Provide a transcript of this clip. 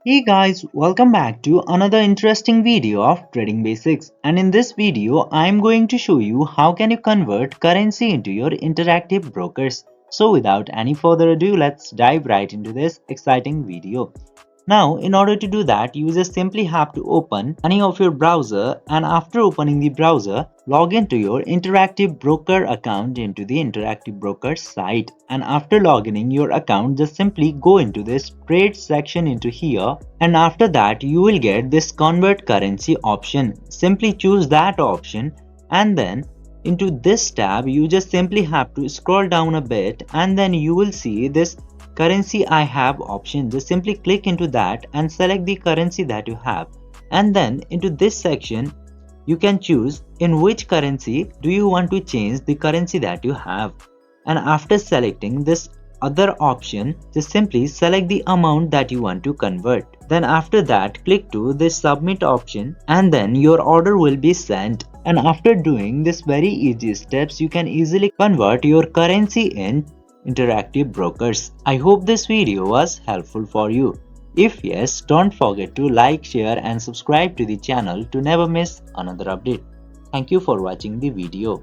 Hey guys, welcome back to another interesting video of Trading Basics, and in this video I'm going to show you how can you convert currency into your interactive brokers. So without any further ado, let's dive right into this exciting video. Now, in order to do that, you just simply have to open any of your browser, and after opening the browser, log into your interactive broker account into the interactive broker site. And after logging in your account, just simply go into this trade section into here, and after that you will get this convert currency option. Simply choose that option, and then into this tab you just simply have to scroll down a bit, and then you will see this currency I have option. Just simply click into that and select the currency that you have, and then into this section you can choose in which currency do you want to change the currency that you have. And after selecting this other option, just simply select the amount that you want to convert. Then after that, click to this submit option, and then your order will be sent. And after doing this very easy steps, you can easily convert your currency in interactive brokers. I hope this video was helpful for you. If yes, don't forget to like, share and subscribe to the channel to never miss another update. Thank you for watching the video.